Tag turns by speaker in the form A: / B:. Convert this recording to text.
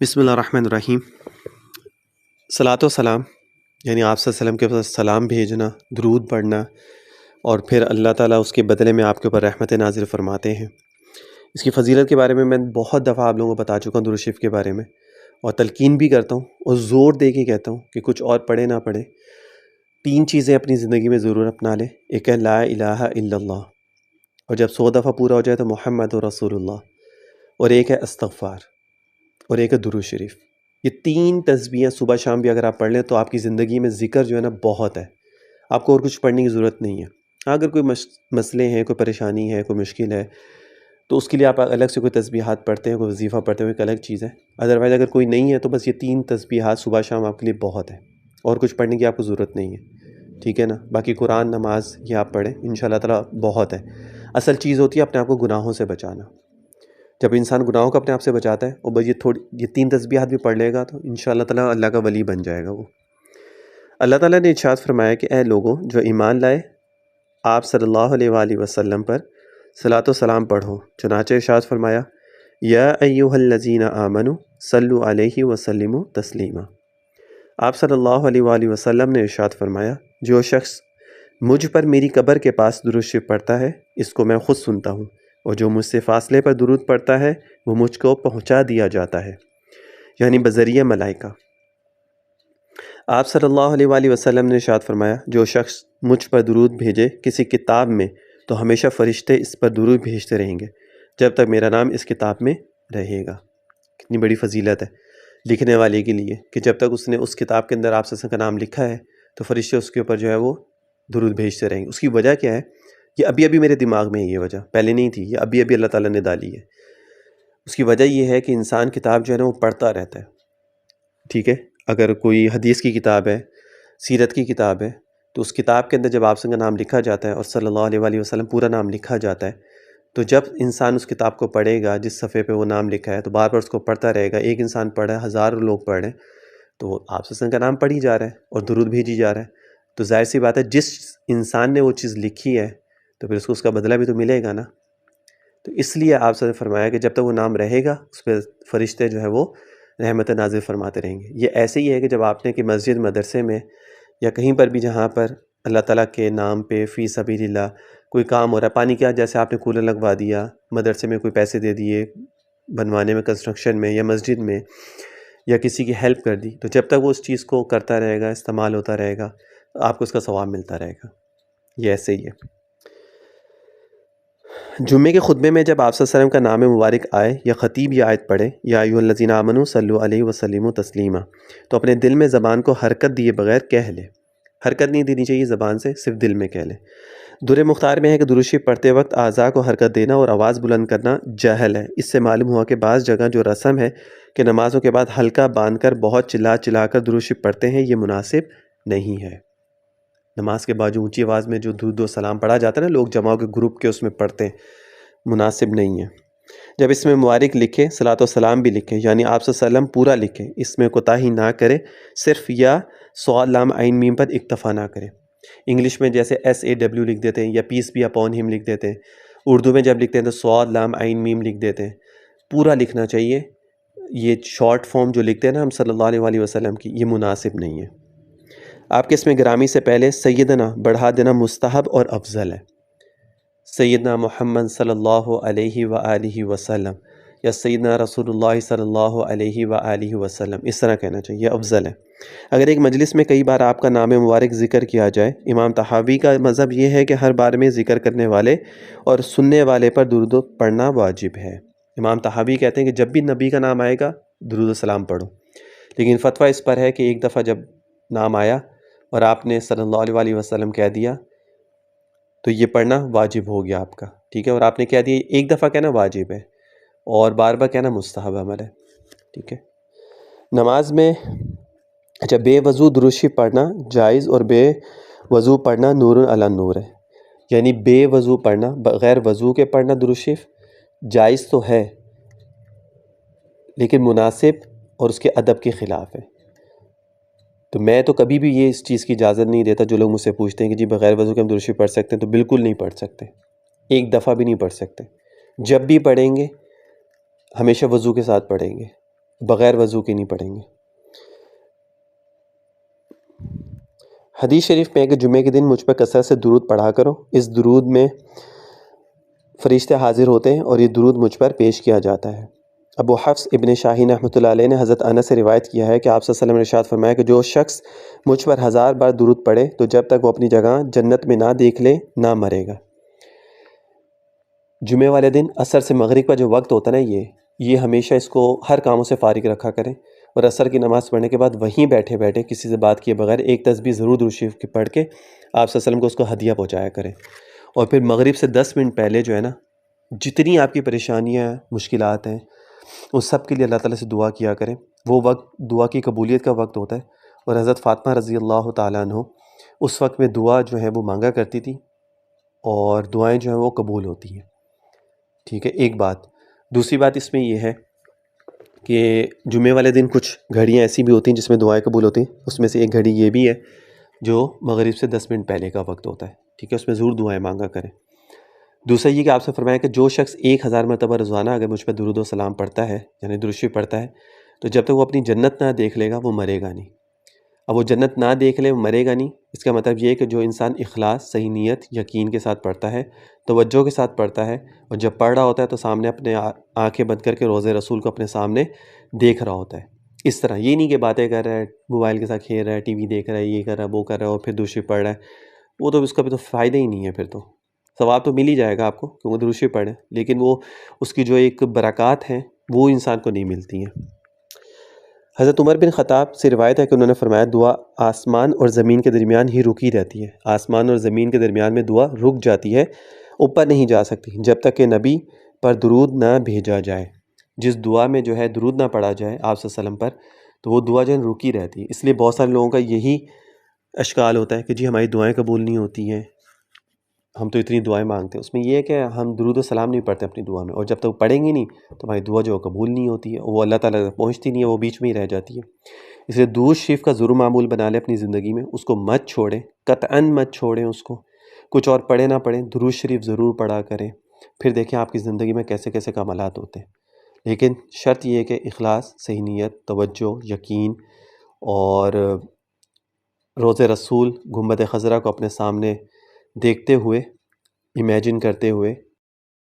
A: بسم اللہ الرحمن الرحیم۔ صلاۃ و سلام یعنی آپ صلی اللہ علیہ وسلم کے پاس سلام بھیجنا، درود پڑھنا، اور پھر اللہ تعالیٰ اس کے بدلے میں آپ کے اوپر رحمت نازل فرماتے ہیں۔ اس کی فضیلت کے بارے میں بہت دفعہ آپ لوگوں کو بتا چکا ہوں، درود شریف کے بارے میں، اور تلقین بھی کرتا ہوں اور زور دے کے کہتا ہوں کہ کچھ اور پڑھے نہ پڑھے، 3 چیزیں اپنی زندگی میں ضرور اپنا لیں۔ ایک ہے لا الہ الا اللہ، اور جب 100 دفعہ پورا ہو جائے تو محمد رسول اللہ، اور ایک ہے استغفار، اور ایک ہے درود شریف۔ یہ 3 تسبیحیں صبح شام بھی اگر آپ پڑھ لیں تو آپ کی زندگی میں ذکر جو ہے نا بہت ہے، آپ کو اور کچھ پڑھنے کی ضرورت نہیں ہے۔ اگر کوئی مسئلے ہیں، کوئی پریشانی ہے، کوئی مشکل ہے، تو اس کے لیے آپ الگ سے کوئی تسبیحات پڑھتے ہیں، کوئی وظیفہ پڑھتے ہیں، ایک الگ چیز ہے۔ ادروائز اگر کوئی نہیں ہے تو بس یہ 3 تسبیحات صبح شام آپ کے لیے بہت ہے، اور کچھ پڑھنے کی آپ کو ضرورت نہیں ہے، ٹھیک ہے نا۔ باقی قرآن، نماز یہ آپ پڑھیں، انشاءاللہ تعالیٰ بہت ہے۔ اصل چیز ہوتی ہے اپنے آپ کو گناہوں سے بچانا۔ جب انسان گناہوں کو اپنے آپ سے بچاتا ہے اور بس یہ 3 تسبیحات بھی پڑھ لے گا تو انشاءاللہ تعالیٰ اللہ کا ولی بن جائے گا وہ۔ اللہ تعالیٰ نے ارشاد فرمایا کہ اے لوگوں جو ایمان لائے، آپ صلی اللہ علیہ وآلہ وسلم پر صلاۃ و سلام پڑھو۔ چنانچہ ارشاد فرمایا یا ایھا الذین آمنوا صلوا علیہ وسلموا تسلیما۔ آپ صلی اللہ علیہ وآلہ وسلم نے ارشاد فرمایا جو شخص مجھ پر میری قبر کے پاس درود شریف پڑھتا ہے اس کو میں خود سنتا ہوں، اور جو مجھ سے فاصلے پر درود پڑھتا ہے وہ مجھ کو پہنچا دیا جاتا ہے، یعنی بذریعہ ملائکہ۔ آپ صلی اللہ علیہ وآلہ وسلم نے ارشاد فرمایا جو شخص مجھ پر درود بھیجے کسی کتاب میں تو ہمیشہ فرشتے اس پر درود بھیجتے رہیں گے جب تک میرا نام اس کتاب میں رہے گا۔ کتنی بڑی فضیلت ہے لکھنے والے کے لیے کہ جب تک اس نے اس کتاب کے اندر آپ صلی اللہ علیہ وسلم کا نام لکھا ہے تو فرشتے اس کے اوپر جو ہے وہ درود بھیجتے رہیں گے۔ اس کی وجہ کیا ہے؟ یہ ابھی میرے دماغ میں ہے، یہ وجہ پہلے نہیں تھی، یہ ابھی اللہ تعالیٰ نے ڈالی ہے۔ اس کی وجہ یہ ہے کہ انسان کتاب جو ہے نا وہ پڑھتا رہتا ہے، ٹھیک ہے۔ اگر کوئی حدیث کی کتاب ہے، سیرت کی کتاب ہے، تو اس کتاب کے اندر جب آپ کا نام لکھا جاتا ہے اور صلی اللہ علیہ وآلہ وسلم پورا نام لکھا جاتا ہے، تو جب انسان اس کتاب کو پڑھے گا جس صفحے پہ وہ نام لکھا ہے تو بار بار اس کو پڑھتا رہے گا۔ ایک انسان پڑھے، ہزاروں لوگ پڑھیں، تو آپ صلی اللہ علیہ وسلم کا نام پڑھی جا رہا ہے اور درود بھیجی جا رہا ہے، تو ظاہر سی بات ہے جس انسان نے وہ چیز لکھی ہے تو پھر اس کا بدلہ بھی تو ملے گا نا۔ تو اس لیے آپ سے فرمایا کہ جب تک وہ نام رہے گا اس پہ فرشتے جو ہے وہ رحمت نازل فرماتے رہیں گے۔ یہ ایسے ہی ہے کہ جب آپ نے کہ مسجد، مدرسے میں یا کہیں پر بھی جہاں پر اللہ تعالیٰ کے نام پہ فی سبیل اللہ کوئی کام ہو رہا ہے، پانی کیا جیسے آپ نے کولر لگوا دیا، مدرسے میں کوئی پیسے دے دیے بنوانے میں، کنسٹرکشن میں یا مسجد میں، یا کسی کی ہیلپ کر دی، تو جب تک وہ اس چیز کو کرتا رہے گا، استعمال ہوتا رہے گا، آپ کو اس کا ثواب ملتا رہے گا۔ یہ ایسے ہی ہے۔ جمعے کے خطبے میں جب آپ صلی اللہ علیہ وسلم کا نام مبارک آئے یا خطیب یہ آیت پڑھے یا ایھا الذین آمنوا صلوا علیہ وسلموا تسلیما، تو اپنے دل میں زبان کو حرکت دیے بغیر کہہ لے۔ حرکت نہیں دینی چاہیے زبان سے، صرف دل میں کہہ لے۔ در مختار میں ہے کہ درود شریف پڑھتے وقت اعضاء کو حرکت دینا اور آواز بلند کرنا جہل ہے۔ اس سے معلوم ہوا کہ بعض جگہ جو رسم ہے کہ نمازوں کے بعد حلقہ باندھ کر بہت چلا کر درود شریف پڑھتے ہیں، یہ مناسب نہیں ہے۔ نماز کے بعد جو اونچی آواز میں جو درود و سلام پڑھا جاتا ہے نا، لوگ جمع ہو کے گروپ کے اس میں پڑھتے ہیں، مناسب نہیں ہے۔ جب اس میں مبارک لکھیں، صلاۃ و سلام بھی لکھیں، یعنی آپ صلی اللہ علیہ وسلم پورا لکھیں، اس میں کوتاہی نہ کریں، صرف یا صاد لام عین میم پر اکتفا نہ کریں۔ انگلش میں جیسے SAW لکھ دیتے ہیں یا پیس بی اپون ہم لکھ دیتے ہیں، اردو میں جب لکھتے ہیں تو صاد لام عین میم لکھ دیتے ہیں۔ پورا لکھنا چاہیے۔ یہ شارٹ فارم جو لکھتے ہیں نا ہم صلی اللہ علیہ وآلہ وسلم کی، یہ مناسب نہیں ہے۔ آپ کے اسم گرامی سے پہلے سیدنا بڑھا دینا مستحب اور افضل ہے۔ سیدنا محمد صلی اللہ علیہ وآلہ وسلم یا سیدنا رسول اللہ صلی اللہ علیہ وآلہ وسلم، اس طرح کہنا چاہیے، یہ افضل ہے۔ اگر ایک مجلس میں کئی بار آپ کا نام مبارک ذکر کیا جائے، امام طحاوی کا مذہب یہ ہے کہ ہر بار میں ذکر کرنے والے اور سننے والے پر درود پڑھنا واجب ہے۔ امام طحاوی کہتے ہیں کہ جب بھی نبی کا نام آئے گا درود و سلام پڑھو، لیکن فتویٰ اس پر ہے کہ ایک دفعہ جب نام آیا اور آپ نے صلی اللہ علیہ وآلہ وسلم کہہ دیا تو یہ پڑھنا واجب ہو گیا آپ کا، ٹھیک ہے۔ اور آپ نے کہہ دیا ایک دفعہ کہنا واجب ہے اور بار بار کہنا مستحب عمل ہے، ٹھیک ہے۔ نماز میں اچھا بے وضو درود شریف پڑھنا جائز اور بے وضو پڑھنا نور علی نور ہے، یعنی بے وضو پڑھنا، بغیر وضو کے پڑھنا درود شریف جائز تو ہے لیکن مناسب اور اس کے ادب کے خلاف ہے۔ تو میں تو کبھی بھی یہ اس چیز کی اجازت نہیں دیتا، جو لوگ مجھ سے پوچھتے ہیں کہ جی بغیر وضو کے ہم درود شریف پڑھ سکتے ہیں، تو بالکل نہیں پڑھ سکتے، ایک دفعہ بھی نہیں پڑھ سکتے۔ جب بھی پڑھیں گے ہمیشہ وضو کے ساتھ پڑھیں گے، بغیر وضو کے نہیں پڑھیں گے۔ حدیث شریف میں ہے کہ جمعے کے دن مجھ پر کثرت سے درود پڑھا کرو، اس درود میں فرشتے حاضر ہوتے ہیں اور یہ درود مجھ پر پیش کیا جاتا ہے۔ ابو حفص ابن شاہین رحمۃ اللہ علیہ نے حضرت انس سے روایت کیا ہے کہ آپ صلی اللہ علیہ وسلم نے ارشاد فرمایا کہ جو شخص مجھ پر 1000 بار درود پڑھے تو جب تک وہ اپنی جگہ جنت میں نہ دیکھ لے نہ مرے گا۔ جمعے والے دن عصر سے مغرب کا جو وقت ہوتا ہے نا، یہ ہمیشہ اس کو ہر کاموں سے فارغ رکھا کریں، اور عصر کی نماز پڑھنے کے بعد وہیں بیٹھے بیٹھے کسی سے بات کیے بغیر ایک تسبیح ضرور درود شریف کی پڑھ کے آپ صلی اللہ علیہ وسلم کو اس کو ہدیہ پہنچایا کریں۔ اور پھر مغرب سے 10 منٹ پہلے جو ہے نا، جتنی آپ کی پریشانیاں مشکلات ہیں ان سب کے لیے اللہ تعالیٰ سے دعا کیا کریں۔ وہ وقت دعا کی قبولیت کا وقت ہوتا ہے، اور حضرت فاطمہ رضی اللہ تعالیٰ عنہ اس وقت میں دعا جو ہے وہ مانگا کرتی تھی، اور دعائیں جو ہیں وہ قبول ہوتی ہیں۔ ٹھیک ہے، ایک بات۔ دوسری بات اس میں یہ ہے کہ جمعے والے دن کچھ گھڑیاں ایسی بھی ہوتی ہیں جس میں دعائیں قبول ہوتی ہیں، اس میں سے ایک گھڑی یہ بھی ہے جو مغرب سے 10 منٹ پہلے کا وقت ہوتا ہے۔ ٹھیک ہے، اس میں ضرور دعائیں مانگا کریں۔ دوسرا یہ کہ آپ سے فرمایا کہ جو شخص 1000 مرتبہ روزانہ اگر مجھ پہ درود و سلام پڑھتا ہے، یعنی درود شریف پڑھتا ہے، تو جب تک وہ اپنی جنت نہ دیکھ لے گا وہ مرے گا نہیں۔ اب وہ جنت نہ دیکھ لے وہ مرے گا نہیں، اس کا مطلب یہ ہے کہ جو انسان اخلاص، صحیح نیت، یقین کے ساتھ پڑھتا ہے، توجہ کے ساتھ پڑھتا ہے، اور جب پڑھ رہا ہوتا ہے تو سامنے اپنے آنکھیں بند کر کے روضہ رسول کو اپنے سامنے دیکھ رہا ہوتا ہے۔ اس طرح یہ نہیں کہ باتیں کر رہا ہے، موبائل کے ساتھ کھیل رہا ہے، ٹی وی دیکھ رہا ہے، یہ کر رہا ہے، وہ کر رہا ہے، اور پھر درود شریف پڑھ رہا ہے، وہ تو اس کا بھی تو فائدہ ہی نہیں ہے۔ پھر تو ثواب تو مل ہی جائے گا آپ کو کیونکہ درود شریف پڑھیں، لیکن وہ اس کی جو ایک برکات ہیں وہ انسان کو نہیں ملتی ہیں۔ حضرت عمر بن خطاب سے روایت ہے کہ انہوں نے فرمایا دعا آسمان اور زمین کے درمیان ہی رکی رہتی ہے، آسمان اور زمین کے درمیان میں دعا رک جاتی ہے، اوپر نہیں جا سکتی جب تک کہ نبی پر درود نہ بھیجا جائے۔ جس دعا میں جو ہے درود نہ پڑھا جائے آپ صلی اللہ علیہ وسلم پر، تو وہ دعا جو ہے رکی رہتی ہے۔ اس لیے بہت سارے لوگوں کا یہی اشکال ہوتا ہے کہ جی ہماری دعائیں قبول نہیں ہوتی ہیں، ہم تو اتنی دعائیں مانگتے ہیں۔ اس میں یہ ہے کہ ہم درود و سلام نہیں پڑھتے اپنی دعا میں، اور جب تک پڑھیں گے نہیں تو ہماری دعا جو قبول نہیں ہوتی ہے، وہ اللہ تعالیٰ تک پہنچتی نہیں ہے، وہ بیچ میں ہی رہ جاتی ہے۔ اس لیے درود شریف کا ضرور معمول بنا لیں اپنی زندگی میں، اس کو مت چھوڑیں، قطعاً مت چھوڑیں اس کو۔ کچھ اور پڑھیں نہ پڑھیں، درود شریف ضرور پڑھا کریں، پھر دیکھیں آپ کی زندگی میں کیسے کیسے کمالات ہوتے ہیں۔ لیکن شرط یہ ہے کہ اخلاص، صحیح نیت، توجہ، یقین، اور روضہ رسول، گنبد خضرا کو اپنے سامنے دیکھتے ہوئے، امیجن کرتے ہوئے